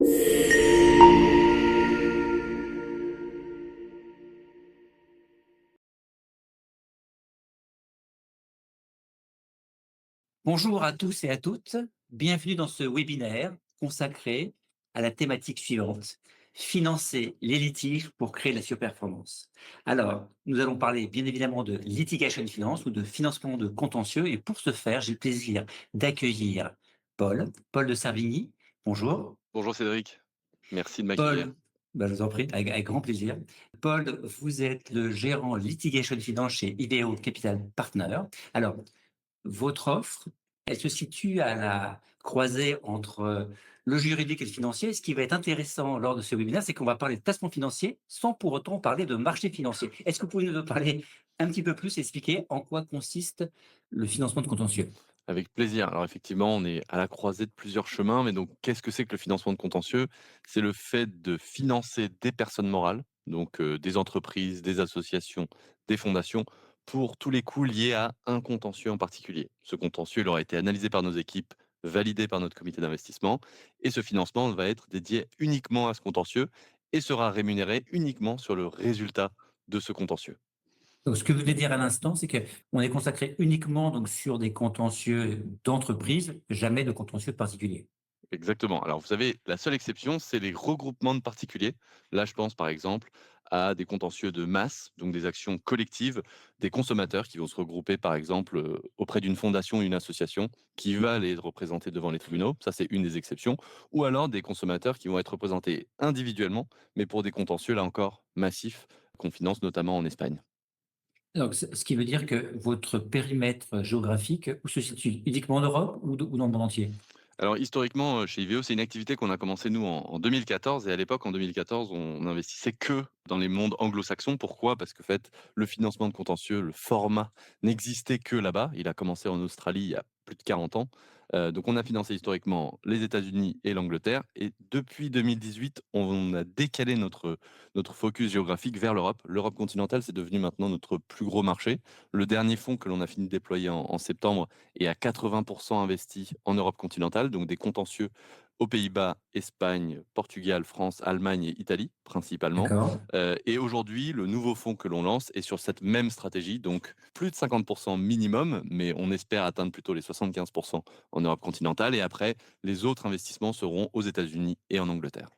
Bonjour à tous et à toutes, bienvenue dans ce webinaire consacré à la thématique suivante, financer les litiges pour créer la surperformance. Alors, nous allons parler bien évidemment de litigation finance ou de financement de contentieux et pour ce faire, j'ai le plaisir d'accueillir Paul de Servigny. Bonjour. Bonjour Cédric, merci de m'accueillir. Paul, je vous en prie, avec grand plaisir. Paul, vous êtes le gérant litigation finance chez IDEO Capital Partners. Alors, votre offre, elle se situe à la croisée entre, le juridique et le financier. Ce qui va être intéressant lors de ce webinaire, c'est qu'on va parler de placement financier sans pour autant parler de marché financier. Est-ce que vous pouvez nous en parler un petit peu plus, expliquer en quoi consiste le financement de contentieux? Avec plaisir. Alors effectivement, on est à la croisée de plusieurs chemins, mais donc qu'est-ce que c'est que le financement de contentieux? C'est le fait de financer des personnes morales, donc des entreprises, des associations, des fondations, pour tous les coûts liés à un contentieux en particulier. Ce contentieux, il aura été analysé par nos équipes, validé par notre comité d'investissement, et ce financement va être dédié uniquement à ce contentieux et sera rémunéré uniquement sur le résultat de ce contentieux. Donc ce que vous venez de dire à l'instant, c'est qu'on est consacré uniquement donc sur des contentieux d'entreprise, jamais de contentieux particuliers. Exactement. Alors, vous savez, la seule exception, c'est les regroupements de particuliers. Là, je pense par exemple à des contentieux de masse, donc des actions collectives, des consommateurs qui vont se regrouper par exemple auprès d'une fondation, une association qui va les représenter devant les tribunaux. Ça, c'est une des exceptions. Ou alors des consommateurs qui vont être représentés individuellement, mais pour des contentieux, là encore, massifs, qu'on finance notamment en Espagne. Donc ce qui veut dire que votre périmètre géographique, où se situe? Uniquement en Europe ou dans le monde entier? Alors historiquement, chez IVEO, c'est une activité qu'on a commencé nous en 2014 et à l'époque, en 2014, on n'investissait que dans les mondes anglo-saxons. Pourquoi? Parce que fait, le financement de contentieux, le format n'existait que là-bas. Il a commencé en Australie il y a plus de 40 ans. Donc on a financé historiquement les États-Unis et l'Angleterre et depuis 2018, on a décalé notre focus géographique vers l'Europe. L'Europe continentale, c'est devenu maintenant notre plus gros marché. Le dernier fonds que l'on a fini de déployer en septembre est à 80 investi en Europe continentale, donc des contentieux aux Pays-Bas, Espagne, Portugal, France, Allemagne et Italie principalement. D'accord. Et aujourd'hui, le nouveau fonds que l'on lance est sur cette même stratégie, donc plus de 50 minimum, mais on espère atteindre plutôt les 75 en Europe continentale. Et après, les autres investissements seront aux États-Unis et en Angleterre.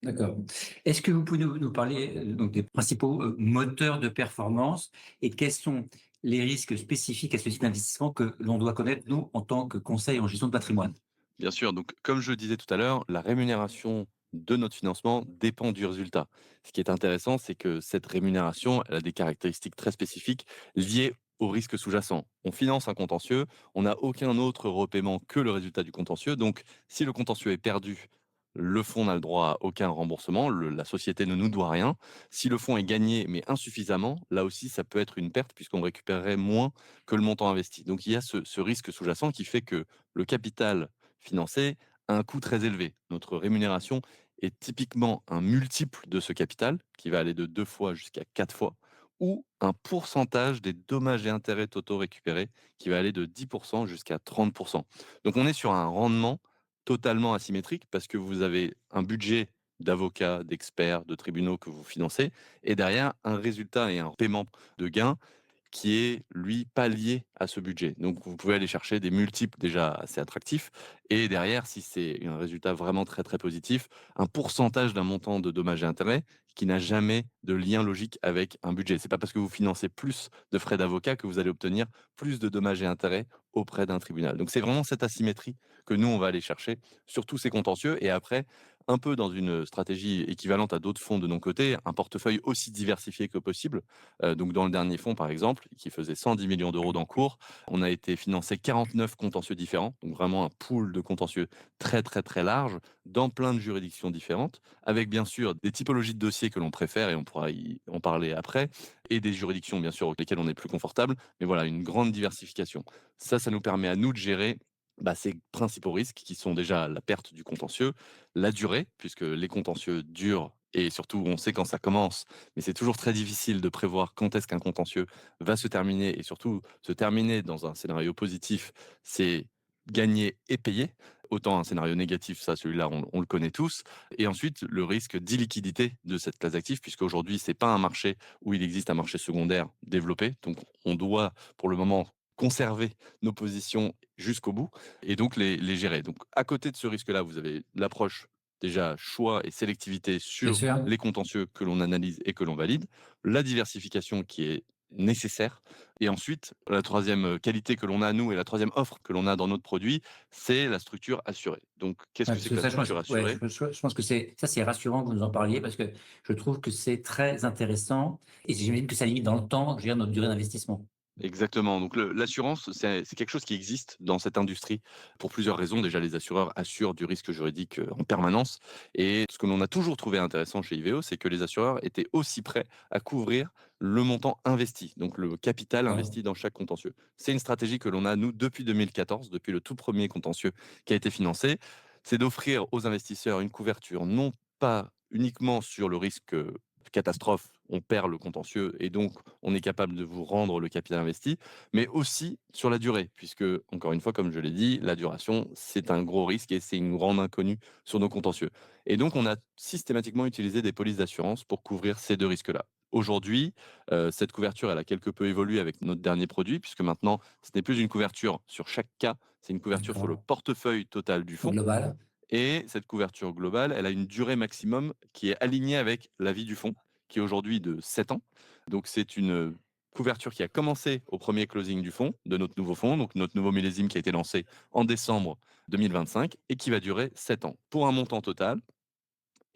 D'accord. Est-ce que vous pouvez nous parler, donc des principaux, moteurs de performance et quels sont les risques spécifiques à ce type d'investissement que l'on doit connaître, nous, en tant que conseil en gestion de patrimoine? Bien sûr, donc comme je le disais tout à l'heure, la rémunération de notre financement dépend du résultat. Ce qui est intéressant, c'est que cette rémunération, elle a des caractéristiques très spécifiques liées au risque sous-jacent. On finance un contentieux, on n'a aucun autre repaiement que le résultat du contentieux. Donc, si le contentieux est perdu, le fonds n'a le droit à aucun remboursement, la société ne nous doit rien. Si le fonds est gagné, mais insuffisamment, là aussi, ça peut être une perte puisqu'on récupérerait moins que le montant investi. Donc, il y a ce risque sous-jacent qui fait que le capital financé a un coût très élevé. Notre rémunération est typiquement un multiple de ce capital, qui va aller de 2 fois jusqu'à 4 fois, ou un pourcentage des dommages et intérêts totaux récupérés, qui va aller de 10 jusqu'à 30. Donc on est sur un rendement totalement asymétrique, parce que vous avez un budget d'avocats, d'experts, de tribunaux que vous financez, et derrière un résultat et un paiement de gains qui est, lui, pas lié à ce budget. Donc, vous pouvez aller chercher des multiples déjà assez attractifs et derrière, si c'est un résultat vraiment très, très positif, un pourcentage d'un montant de dommages et intérêts qui n'a jamais de lien logique avec un budget. C'est pas parce que vous financez plus de frais d'avocat que vous allez obtenir plus de dommages et intérêts auprès d'un tribunal. Donc, c'est vraiment cette asymétrie que nous, on va aller chercher sur tous ces contentieux et après, un peu dans une stratégie équivalente à d'autres fonds de nos côtés, un portefeuille aussi diversifié que possible. Donc dans le dernier fonds, par exemple, qui faisait 110 millions d'euros d'encours, on a été financé 49 contentieux différents, donc vraiment un pool de contentieux très, très, très large, dans plein de juridictions différentes, avec bien sûr des typologies de dossiers que l'on préfère, et on pourra y en parler après, et des juridictions, bien sûr, avec lesquelles on est plus confortable, mais voilà, une grande diversification. Ça nous permet à nous de gérer ces principaux risques qui sont déjà la perte du contentieux, la durée, puisque les contentieux durent et surtout on sait quand ça commence, mais c'est toujours très difficile de prévoir quand est-ce qu'un contentieux va se terminer et surtout se terminer dans un scénario positif, c'est gagner et payer. Autant un scénario négatif, ça, celui-là, on le connaît tous. Et ensuite, le risque d'illiquidité de cette classe d'actifs, puisqu'aujourd'hui, c'est pas un marché où il existe un marché secondaire développé. Donc, on doit, pour le moment, conserver nos positions jusqu'au bout et donc les gérer. Donc, à côté de ce risque-là, vous avez l'approche déjà choix et sélectivité Bien sur sûr. les contentieux que l'on analyse et que l'on valide, la diversification qui est nécessaire et ensuite la troisième qualité que l'on a nous et la troisième offre que l'on a dans notre produit, c'est la structure assurée. Donc qu'est-ce Ouais, que parce c'est que que la ça, structure assurée? je pense que c'est rassurant que vous nous en parliez parce que je trouve que c'est très intéressant et j'imagine que ça limite dans le temps, je veux dire, notre durée d'investissement. Exactement. Donc l'assurance, c'est quelque chose qui existe dans cette industrie pour plusieurs raisons. Déjà, les assureurs assurent du risque juridique en permanence. Et ce que l'on a toujours trouvé intéressant chez IVEO, c'est que les assureurs étaient aussi prêts à couvrir le montant investi, donc le capital D'accord. investi dans chaque contentieux. C'est une stratégie que l'on a, nous, depuis 2014, depuis le tout premier contentieux qui a été financé. C'est d'offrir aux investisseurs une couverture non pas uniquement sur le risque catastrophe, on perd le contentieux et donc on est capable de vous rendre le capital investi, mais aussi sur la durée, puisque, encore une fois, comme je l'ai dit, la duration, c'est un gros risque et c'est une grande inconnue sur nos contentieux. Et donc, on a systématiquement utilisé des polices d'assurance pour couvrir ces deux risques-là. Aujourd'hui, cette couverture, elle a quelque peu évolué avec notre dernier produit, puisque maintenant, ce n'est plus une couverture sur chaque cas, c'est une couverture sur le D'accord. portefeuille total du fonds. Global. Et cette couverture globale, elle a une durée maximum qui est alignée avec la vie du fonds, qui est aujourd'hui de 7 ans. Donc c'est une couverture qui a commencé au premier closing du fonds, de notre nouveau fonds, donc notre nouveau millésime qui a été lancé en décembre 2025 et qui va durer 7 ans pour un montant total.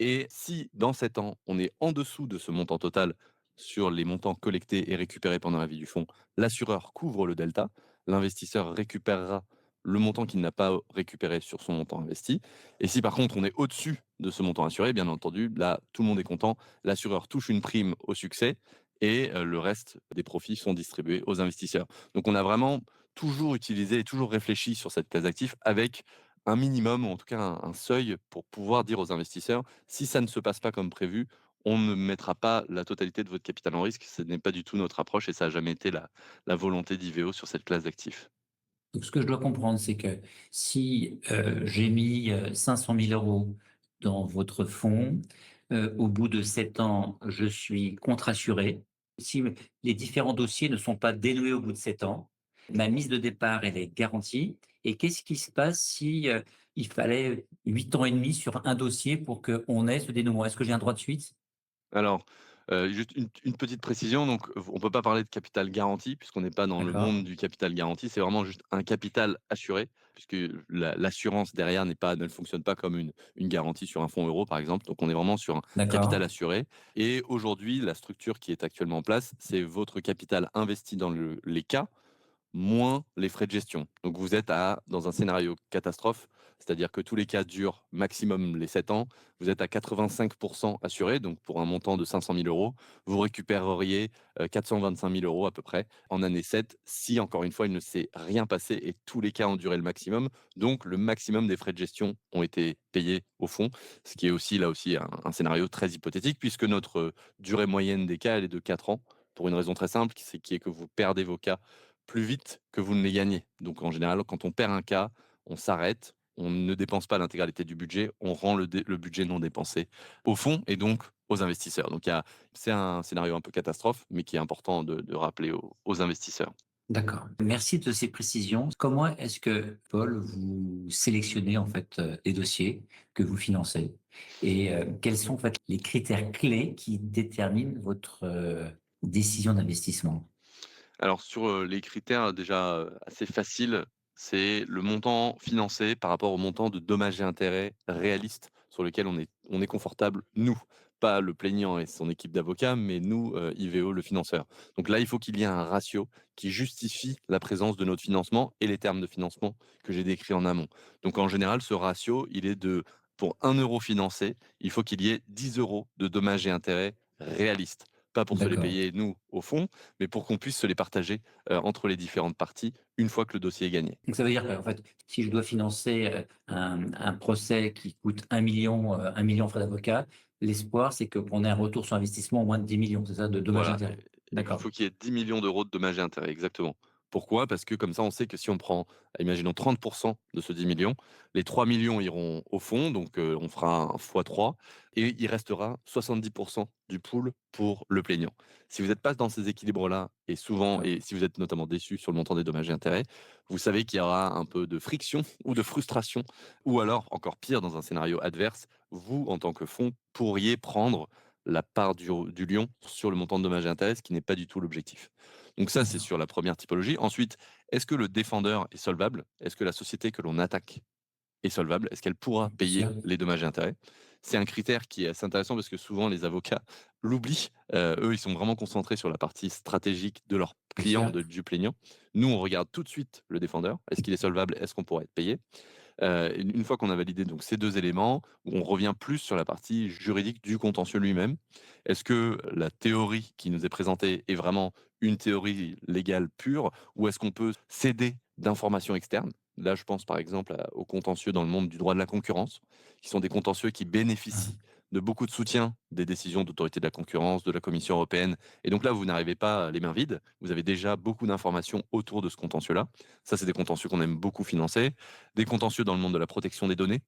Et si dans 7 ans, on est en dessous de ce montant total sur les montants collectés et récupérés pendant la vie du fonds, l'assureur couvre le delta, l'investisseur récupérera le montant qu'il n'a pas récupéré sur son montant investi. Et si par contre on est au-dessus de ce montant assuré, bien entendu, là tout le monde est content, l'assureur touche une prime au succès et le reste des profits sont distribués aux investisseurs. Donc on a vraiment toujours utilisé et toujours réfléchi sur cette classe d'actifs avec un minimum, ou en tout cas un seuil pour pouvoir dire aux investisseurs si ça ne se passe pas comme prévu, on ne mettra pas la totalité de votre capital en risque. Ce n'est pas du tout notre approche et ça n'a jamais été la volonté d'IVEO sur cette classe d'actifs. Donc, ce que je dois comprendre, c'est que si j'ai mis 500 000 euros dans votre fonds, au bout de 7 ans, je suis contre-assuré. Si les différents dossiers ne sont pas dénoués au bout de 7 ans, ma mise de départ, elle est garantie. Et qu'est-ce qui se passe si il fallait 8 ans et demi sur un dossier pour qu'on ait ce dénouement? Est-ce que j'ai un droit de suite? Alors, juste une petite précision, donc on ne peut pas parler de capital garanti puisqu'on n'est pas dans le D'accord, monde du capital garanti. C'est vraiment juste un capital assuré puisque l'assurance derrière ne fonctionne pas comme une garantie sur un fonds euro, par exemple. Donc on est vraiment sur un capital d'accord, assuré et aujourd'hui, la structure qui est actuellement en place, c'est votre capital investi dans les cas moins les frais de gestion. Donc vous êtes dans un scénario catastrophe, c'est-à-dire que tous les cas durent maximum les 7 ans. Vous êtes à 85% assuré, donc pour un montant de 500 000 euros, vous récupéreriez 425 000 euros à peu près en année 7 si, encore une fois, il ne s'est rien passé et tous les cas ont duré le maximum. Donc le maximum des frais de gestion ont été payés au fond, ce qui est aussi là aussi un scénario très hypothétique puisque notre durée moyenne des cas, elle est de 4 ans pour une raison très simple, qui est que vous perdez vos cas plus vite que vous ne les gagnez. Donc en général, quand on perd un cas, on s'arrête, on ne dépense pas l'intégralité du budget, on rend le budget non dépensé au fond et donc aux investisseurs. Donc c'est un scénario un peu catastrophe, mais qui est important de rappeler aux investisseurs. d'accord. Merci de ces précisions. Comment est-ce que, Paul, vous sélectionnez en fait les dossiers que vous financez et quels sont en fait les critères clés qui déterminent votre décision d'investissement? Alors sur, les critères déjà, assez faciles, c'est le montant financé par rapport au montant de dommages et intérêts réalistes sur lequel on est confortable, nous. Pas le plaignant et son équipe d'avocats, mais nous, IVEO, le financeur. Donc là, il faut qu'il y ait un ratio qui justifie la présence de notre financement et les termes de financement que j'ai décrits en amont. Donc en général, ce ratio, il est de pour 1 € financé, il faut qu'il y ait 10 € de dommages et intérêts réalistes. Pas pour se les D'accord. payer nous, au fond, mais pour qu'on puisse se les partager, entre les différentes parties, une fois que le dossier est gagné. Donc ça veut dire qu'en fait, si je dois financer un procès qui coûte 1 million frais d'avocat, l'espoir c'est qu'on ait un retour sur investissement au moins de 10 millions, c'est ça, de dommages et Voilà, intérêts. il D'accord. faut qu'il y ait 10 millions d'euros de dommages et intérêts, exactement, Pourquoi? Parce que comme ça, on sait que si on prend, imaginons 30 de ce 10 millions, les 3 millions iront au fond, donc on fera un fois 3 et il restera 70 du pool pour le plaignant. Si vous n'êtes pas dans ces équilibres-là et souvent D'accord. et si vous êtes notamment déçu sur le montant des dommages et intérêts, vous savez qu'il y aura un peu de friction ou de frustration ou alors, encore pire, dans un scénario adverse, vous, en tant que fonds, pourriez prendre la part du lion sur le montant de dommages et intérêts, ce qui n'est pas du tout l'objectif. Donc ça, c'est D'accord. sur la première typologie. Ensuite, est-ce que le défendeur est solvable? Est-ce que la société que l'on attaque est solvable? Est-ce qu'elle pourra Bien sûr. payer les dommages et intérêts? C'est un critère qui est assez intéressant parce que souvent les avocats l'oublient. Eux, ils sont vraiment concentrés sur la partie stratégique de leur Bien client, sûr. du plaignant. Nous, on regarde tout de suite le défendeur. Est-ce qu'il est solvable? Est-ce qu'on pourra être payé? Une fois qu'on a validé donc ces 2 éléments, on revient plus sur la partie juridique du contentieux lui-même. Est-ce que la théorie qui nous est présentée est vraiment une théorie légale pure ou est-ce qu'on peut s'aider d'informations externes? Là, je pense par exemple aux contentieux dans le monde du droit de la concurrence, qui sont des contentieux qui bénéficient Ah, de beaucoup de soutien des décisions d'autorité de la concurrence, de la Commission européenne. Et donc là, vous n'arrivez pas les mains vides. Vous avez déjà beaucoup d'informations autour de ce contentieux-là. Ça, c'est des contentieux qu'on aime beaucoup financer. Des contentieux dans le monde de la protection des données,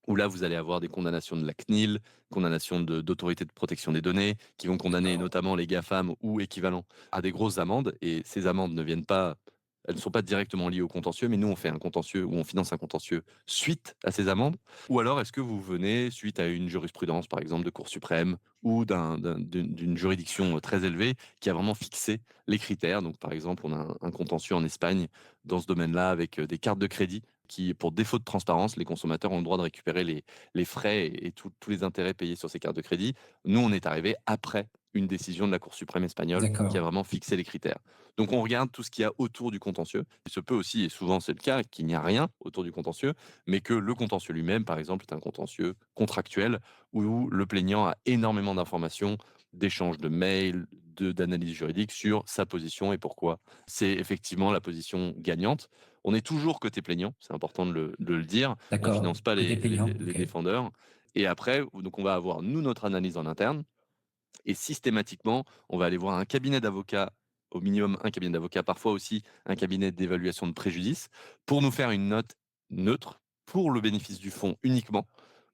où là, vous allez avoir des condamnations de la CNIL, condamnations d'autorités de protection des données, qui vont condamner d'accord. notamment les GAFAM ou équivalents à des grosses amendes. Et ces amendes ne viennent pas, elles ne sont pas directement liées au contentieux, mais nous, on fait un contentieux ou on finance un contentieux suite à ces amendes. Ou alors, est-ce que vous venez suite à une jurisprudence, par exemple, de Cour suprême ou d'une juridiction très élevée qui a vraiment fixé les critères. Donc, par exemple, on a un contentieux en Espagne dans ce domaine-là avec des cartes de crédit qui, pour défaut de transparence, les consommateurs ont le droit de récupérer les frais et tous les intérêts payés sur ces cartes de crédit. Nous, on est arrivé après une décision de la Cour suprême espagnole qui a D'accord. vraiment fixé les critères. Donc, on regarde tout ce qu'il y a autour du contentieux. Il se peut aussi, et souvent c'est le cas, qu'il n'y a rien autour du contentieux, mais que le contentieux lui-même, par exemple, est un contentieux contractuel où le plaignant a énormément d'informations, d'échanges de mails, d'analyses juridiques sur sa position et pourquoi c'est effectivement la position gagnante. On est toujours côté plaignant, c'est important de le dire. On ne D'accord. finance pas Côté payant. les OK. défendeurs. Et après, donc on va avoir, nous, notre analyse en interne. Et systématiquement, on va aller voir un cabinet d'avocats, au minimum un cabinet d'avocats, parfois aussi un cabinet d'évaluation de préjudice, pour nous faire une note neutre, pour le bénéfice du fonds uniquement,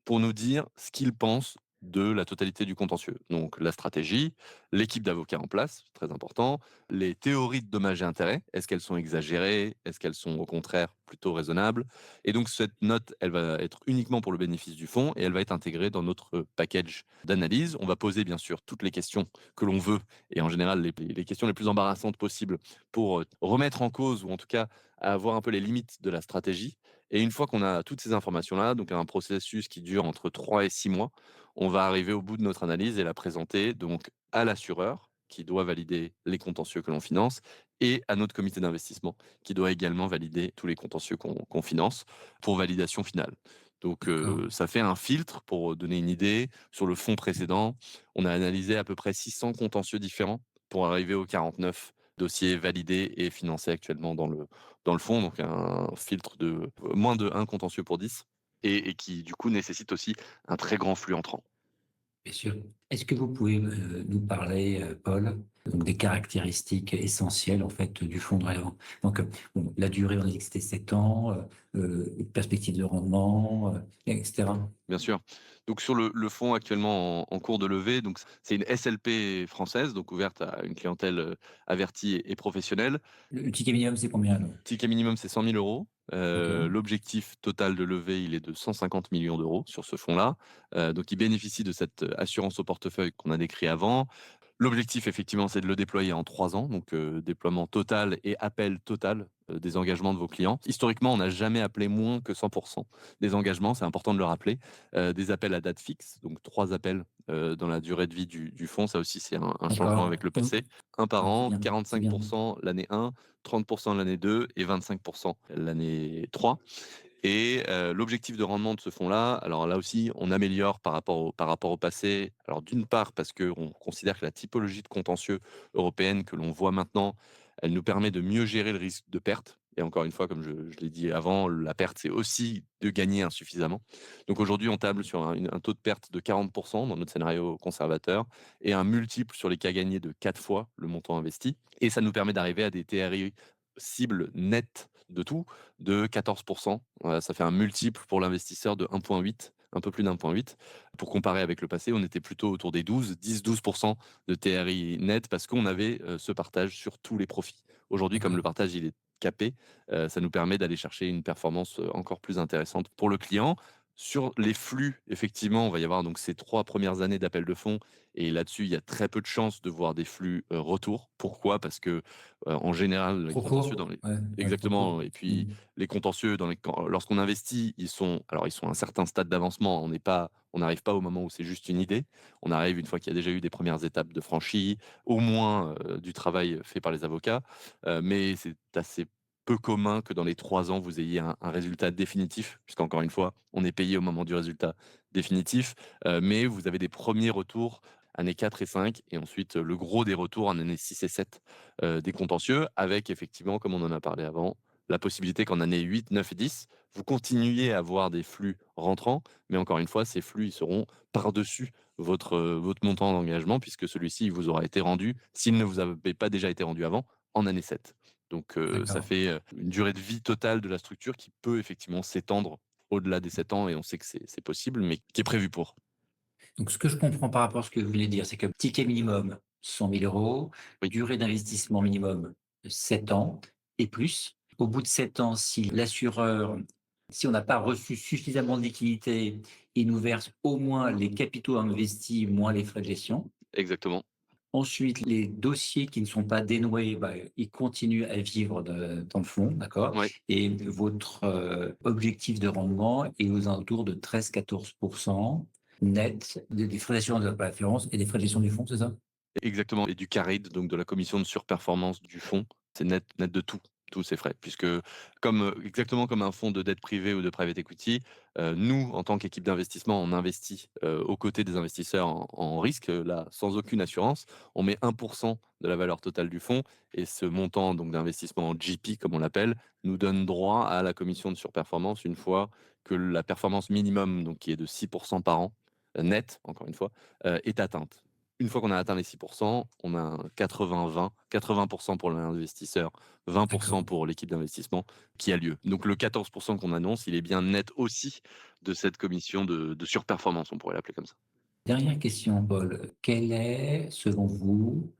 pour nous dire ce qu'ils pensent de la totalité du contentieux. Donc la stratégie, l'équipe d'avocats en place, c'est très important, les théories de dommages et intérêts, est-ce qu'elles sont exagérées, est-ce qu'elles sont au contraire plutôt raisonnables. Et donc cette note, elle va être uniquement pour le bénéfice du fonds et elle va être intégrée dans notre package d'analyse. On va poser bien sûr toutes les questions que l'on veut et en général les questions les plus embarrassantes possibles pour remettre en cause ou en tout cas avoir un peu les limites de la stratégie. Et une fois qu'on a toutes ces informations-là, donc un processus qui dure entre 3 et 6 mois, on va arriver au bout de notre analyse et la présenter donc à l'assureur qui doit valider les contentieux que l'on finance et à notre comité d'investissement qui doit également valider tous les contentieux qu'on finance pour validation finale. Donc D'accord. ça fait un filtre pour donner une idée. Sur le fonds précédent, on a analysé à peu près 600 contentieux différents pour arriver aux 49 dossiers validés et financés actuellement dans le fonds. Donc un filtre de moins de un contentieux pour 10 et qui du coup nécessite aussi un très grand flux entrant. Bien sûr. Est-ce que vous pouvez, nous parler, Paul, donc des caractéristiques essentielles, en fait, du fonds de réserve? Donc, bon, la durée, on a dit que c'était 7 ans, perspective de rendement, et cetera. Bien sûr. Donc sur le fonds actuellement en cours de levée, donc c'est une SLP française, donc ouverte à une clientèle, avertie et professionnelle. Le ticket minimum, c'est combien alors? Ticket minimum, c'est 100 000 €. D'accord. L'objectif total de levée, il est de 150 millions d'euros sur ce fonds-là. Donc il bénéficie de cette assurance au portefeuille qu'on a décrit avant. L'objectif, effectivement, c'est de le déployer en 3 ans, donc déploiement total et appel total, des engagements de vos clients. Historiquement, on n'a jamais appelé moins que 100 des engagements, c'est important de le rappeler. Des appels à date fixe, donc 3 appels, dans la durée de vie du fonds. Ça aussi, c'est un changement D'accord. avec le passé. Un par C'est an, bien, c'est 45 bien. l'année 1, 30 l'année 2 et 25 l'année 3. Et l'objectif de rendement de ce fonds-là, alors là aussi, on améliore par rapport au passé. Alors d'une part, parce qu'on considère que la typologie de contentieux européenne que l'on voit maintenant, elle nous permet de mieux gérer le risque de perte. Et encore une fois, comme je l'ai dit avant, la perte, c'est aussi de gagner insuffisamment. Donc aujourd'hui, on table sur un taux de perte de 40 dans notre scénario conservateur et un multiple sur les cas gagnés de 4 fois le montant investi. Et ça nous permet d'arriver à des TRI cible nette de tout de 14. Voilà, ça fait un multiple pour l'investisseur de 1,8, un peu plus d'1,8. Pour comparer avec le passé, on était plutôt autour des 10-12 de TRI net parce qu'on avait, ce partage sur tous les profits. Aujourd'hui, comme le D'accord. partage, il est capé, ça nous permet d'aller chercher une performance, encore plus intéressante pour le client. Sur les flux, effectivement, on va y avoir donc ces 3 premières années d'appel de fonds et là-dessus, il y a très peu de chances de voir des flux, retour. Pourquoi? Parce que, en général, les Trop contentieux dans court? les Ouais, ouais, trop exactement court. et puis Mmh. les contentieux dans les quand lorsqu'on investit, ils sont à un certain stade d'avancement. On n'arrive pas au moment où c'est juste une idée. On arrive une fois qu'il y a déjà eu des premières étapes de franchies, au moins, du travail fait par les avocats, mais c'est assez peu commun que dans les 3 ans, vous ayez un résultat définitif, puisqu'encore une fois, on est payé au moment du résultat définitif, mais vous avez des premiers retours années 4 et 5 et ensuite, le gros des retours en année 6 et 7 des contentieux avec effectivement, comme on en a parlé avant, la possibilité qu'en année 8, 9 et 10, vous continuiez à avoir des flux rentrants, mais encore une fois, ces flux, ils seront par-dessus votre montant d'engagement puisque celui-ci, il vous aura été rendu, s'il ne vous avait pas déjà été rendu avant, en année 7. Donc ça D'accord. fait, une durée de vie totale de la structure qui peut effectivement s'étendre au-delà des 7 ans et on sait que c'est possible, mais qui est prévu pour. Donc ce que je comprends par rapport à ce que vous voulez dire, c'est que ticket minimum 100 000 €, Oui, durée d'investissement minimum 7 ans et plus. Au bout de 7 ans, si l'assureur, si on n'a pas reçu suffisamment de liquidités, il nous verse au moins les capitaux investis moins les frais de gestion. exactement. Ensuite, les dossiers qui ne sont pas dénoués, bah, ils continuent à vivre dans le fond, d'accord? Ouais. Et votre objectif de rendement est aux alentours de 13-14% net des frais d'assurance de la préférence et des frais de gestion du fonds, c'est ça? Exactement et du carried, donc de la commission de surperformance du fonds. C'est net de tout, tous ces frais. Puisque comme, exactement comme un fonds de dette privée ou de private equity, nous, en tant qu'équipe d'investissement, on investit, aux côtés des investisseurs en risque, là, sans aucune assurance. On met 1 de la valeur totale du fonds et ce montant donc d'investissement en GP, comme on l'appelle, nous donne droit à la commission de surperformance une fois que la performance minimum, donc qui est de 6 par an, net, encore une fois, est atteinte. Une fois qu'on a atteint les 6, on a un 80-20, 80 pour l'investisseur, 20 D'accord. pour l'équipe d'investissement qui a lieu. Donc le 14 qu'on annonce, il est bien net aussi de cette commission de surperformance, on pourrait l'appeler comme ça. Dernière question, Paul. Quelle est, selon vous,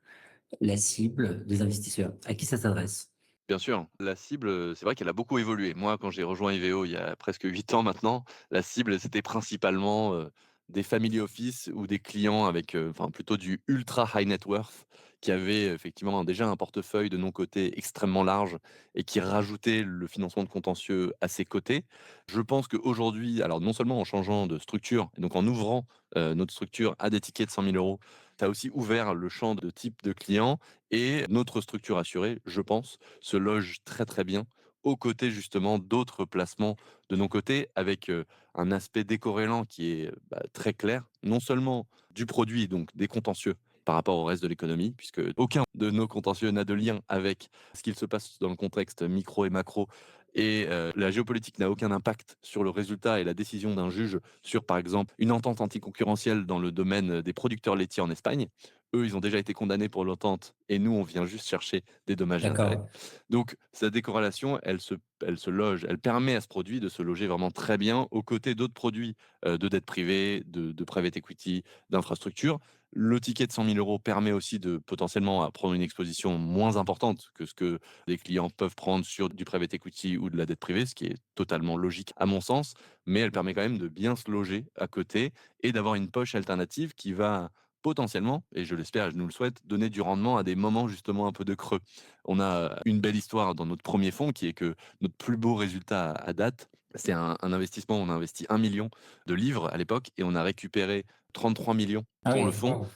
la cible des investisseurs? À qui ça s'adresse? Bien sûr, la cible, c'est vrai qu'elle a beaucoup évolué. Moi, quand j'ai rejoint Ivéo il y a presque 8 ans maintenant, la cible, c'était principalement, des family office ou des clients avec, enfin plutôt du ultra high net worth qui avaient effectivement déjà un portefeuille de non coté extrêmement large et qui rajoutaient le financement de contentieux à ses côtés. Je pense qu'aujourd'hui, alors non seulement en changeant de structure et donc en ouvrant, notre structure à des tickets de 100 000 €, tu as aussi ouvert le champ de type de clients et notre structure assurée, je pense, se loge très, très bien aux côtés justement d'autres placements de nos côtés avec, un aspect décorrélant qui est, bah, très clair. Non seulement du produit, donc des contentieux par rapport au reste de l'économie, puisque aucun de nos contentieux n'a de lien avec ce qu'il se passe dans le contexte micro et macro et la géopolitique n'a aucun impact sur le résultat et la décision d'un juge sur, par exemple, une entente anticoncurrentielle dans le domaine des producteurs laitiers en Espagne. Eux, ils ont déjà été condamnés pour l'entente et nous, on vient juste chercher des dommages et intérêts. D'accord. Donc cette décorrélation, elle se loge, elle permet à ce produit de se loger vraiment très bien aux côtés d'autres produits, de dette privée, de private equity, d'infrastructure. Le ticket de 100 000 € permet aussi de potentiellement prendre une exposition moins importante que ce que les clients peuvent prendre sur du private equity ou de la dette privée, ce qui est totalement logique à mon sens, mais elle permet quand même de bien se loger à côté et d'avoir une poche alternative qui va potentiellement, et je l'espère et je nous le souhaite, donner du rendement à des moments justement un peu de creux. On a une belle histoire dans notre premier fonds qui est que notre plus beau résultat à date, c'est un investissement, on a investi 1 million de livres à l'époque et on a récupéré 33 millions Ah pour le oui, fonds. waouh!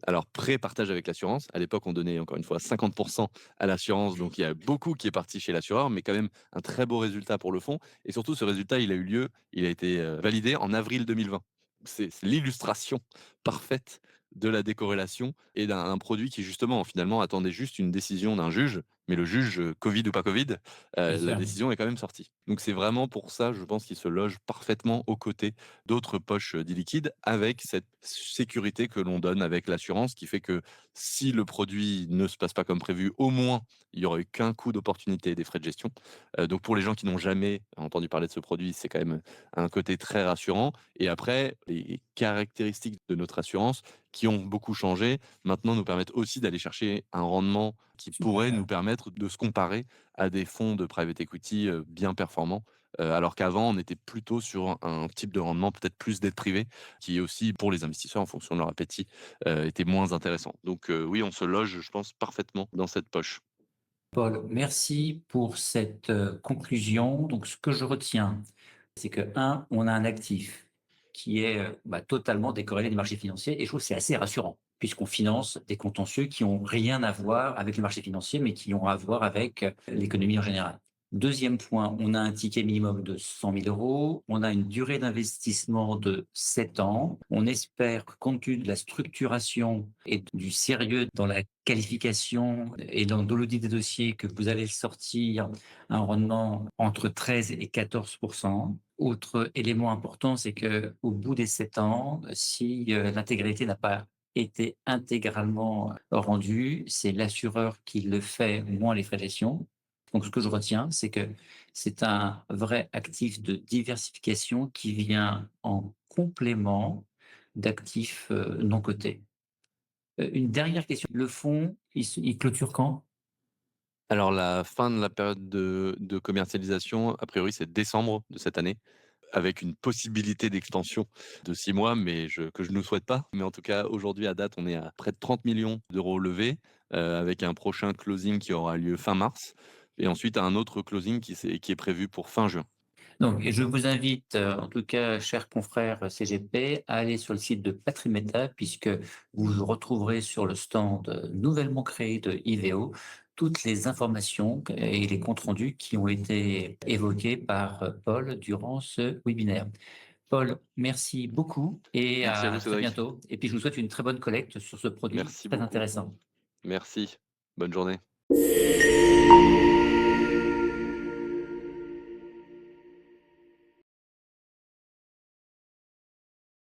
Alors, pré-partage avec l'assurance. À l'époque, on donnait encore une fois 50 à l'assurance, donc il y a beaucoup qui est parti chez l'assureur, mais quand même un très beau résultat pour le fonds. Et surtout, ce résultat, il a eu lieu, il a été validé en avril 2020. C'est l'illustration parfaite de la décorrélation et d'un un produit qui, justement, finalement, attendait juste une décision d'un juge Mais le juge, Covid ou pas Covid, Bien la sûr. décision est quand même sortie. Donc c'est vraiment pour ça, je pense qu'il se loge parfaitement aux côtés d'autres poches, d'e-liquide avec cette sécurité que l'on donne avec l'assurance qui fait que si le produit ne se passe pas comme prévu, au moins, il y aurait eu qu'un coût d'opportunité et des frais de gestion. Donc pour les gens qui n'ont jamais entendu parler de ce produit, c'est quand même un côté très rassurant et après les caractéristiques de notre assurance qui ont beaucoup changé, maintenant nous permettent aussi d'aller chercher un rendement qui pourrait nous Super. permettre de se comparer à des fonds de private equity, bien performants. Alors qu'avant, on était plutôt sur un type de rendement peut-être plus dette privée, qui aussi pour les investisseurs en fonction de leur appétit, était moins intéressant. Donc, oui, on se loge, je pense, parfaitement dans cette poche. Paul, merci pour cette conclusion. Donc, ce que je retiens, c'est que, un, on a un actif qui est totalement décorrélé des marchés financiers et je trouve que c'est assez rassurant puisqu'on finance des contentieux qui ont rien à voir avec les marchés financiers, mais qui ont à voir avec l'économie en général. Deuxième point, on a un ticket minimum de 100 000 euros, on a une durée d'investissement de 7 ans. On espère que compte tenu de la structuration et du sérieux dans la qualification et dans l'audit des dossiers, que vous allez sortir un rendement entre 13 et 14%. Autre élément important, c'est que au bout des 7 ans, si l'intégralité n'a pas été intégralement rendue, c'est l'assureur qui le fait, moins les frais de gestion. Donc, ce que je retiens, c'est que c'est un vrai actif de diversification qui vient en complément d'actifs non cotés. Une dernière question. Le fonds, il clôture quand? Alors la fin de la période de commercialisation, a priori, c'est décembre de cette année, avec une possibilité d'extension de 6 mois, mais que je ne souhaite pas. Mais en tout cas, aujourd'hui, à date, on est à près de 30 millions d'euros levés, avec un prochain closing qui aura lieu fin mars et ensuite un autre closing qui est prévu pour fin juin. Donc, je vous invite, en tout cas, chers confrères CGP, à aller sur le site de Patrimeta, puisque vous retrouverez sur le stand nouvellement créé de IVEO toutes les informations et les comptes rendus qui ont été évoqués par Paul durant ce webinaire. Paul, merci beaucoup et Merci à vous, à très Cédric. bientôt. Et puis, je vous souhaite une très bonne collecte sur ce produit Merci très beaucoup. intéressant. Merci. Bonne journée.